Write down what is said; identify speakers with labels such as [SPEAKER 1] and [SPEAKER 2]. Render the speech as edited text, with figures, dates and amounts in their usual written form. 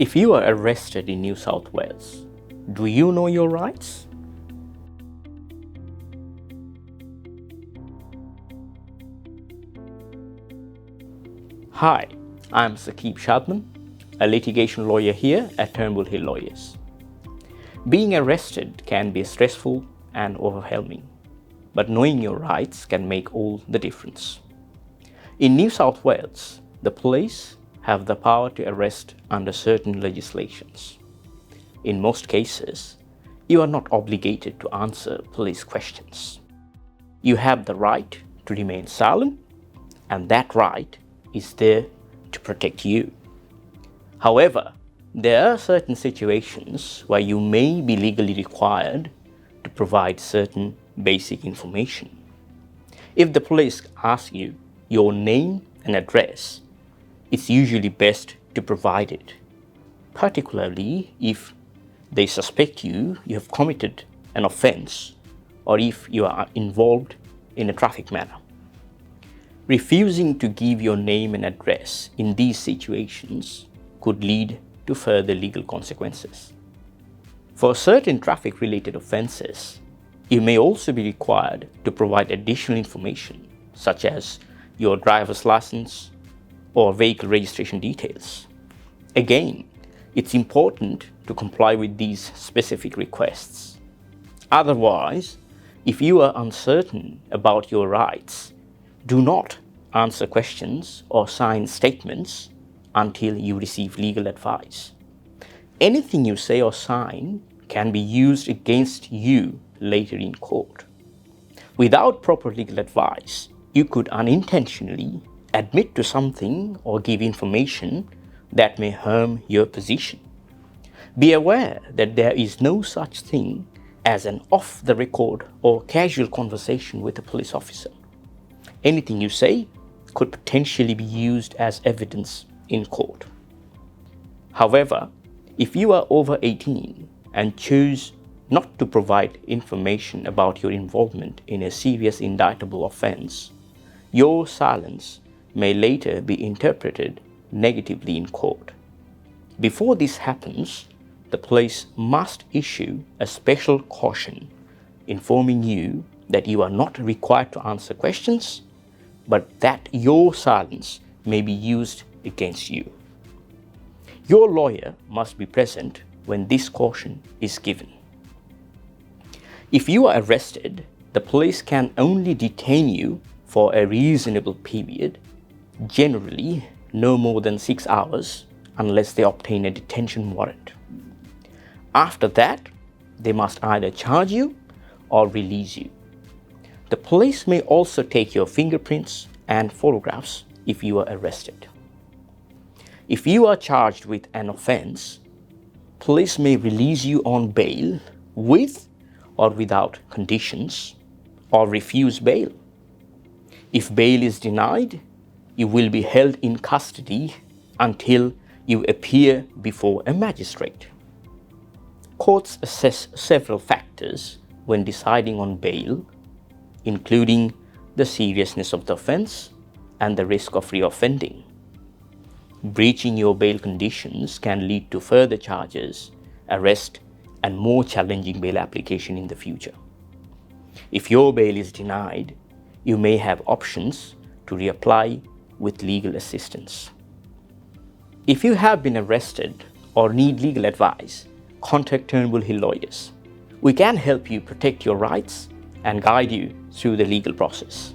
[SPEAKER 1] If you are arrested in New South Wales, do you know your rights? Hi, I'm Saquib Shadman, a litigation lawyer here at Turnbull Hill Lawyers. Being arrested can be stressful and overwhelming, but knowing your rights can make all the difference. In New South Wales, the police have the power to arrest under certain legislations. In most cases, you are not obligated to answer police questions. You have the right to remain silent, and that right is there to protect you. However, there are certain situations where you may be legally required to provide certain basic information. If the police ask you your name and address, it's usually best to provide it, particularly if they suspect you have committed an offense or if you are involved in a traffic matter. Refusing to give your name and address in these situations could lead to further legal consequences. For certain traffic-related offenses, you may also be required to provide additional information, such as your driver's license or vehicle registration details. Again, it's important to comply with these specific requests. Otherwise, if you are uncertain about your rights, do not answer questions or sign statements until you receive legal advice. Anything you say or sign can be used against you later in court. Without proper legal advice, you could unintentionally admit to something or give information that may harm your position. Be aware that there is no such thing as an off-the-record or casual conversation with a police officer. Anything you say could potentially be used as evidence in court. However, if you are over 18 and choose not to provide information about your involvement in a serious indictable offense, your silence may later be interpreted negatively in court. Before this happens, the police must issue a special caution informing you that you are not required to answer questions, but that your silence may be used against you. Your lawyer must be present when this caution is given. If you are arrested, the police can only detain you for a reasonable period, generally no more than 6 hours, unless they obtain a detention warrant. After that, they must either charge you or release you. The police may also take your fingerprints and photographs if you are arrested. If you are charged with an offense, police may release you on bail with or without conditions, or refuse bail. If bail is denied, you will be held in custody until you appear before a magistrate. Courts assess several factors when deciding on bail, including the seriousness of the offense and the risk of reoffending. Breaching your bail conditions can lead to further charges, arrest, and more challenging bail application in the future. If your bail is denied, you may have options to reapply with legal assistance. If you have been arrested or need legal advice, contact Turnbull Hill Lawyers. We can help you protect your rights and guide you through the legal process.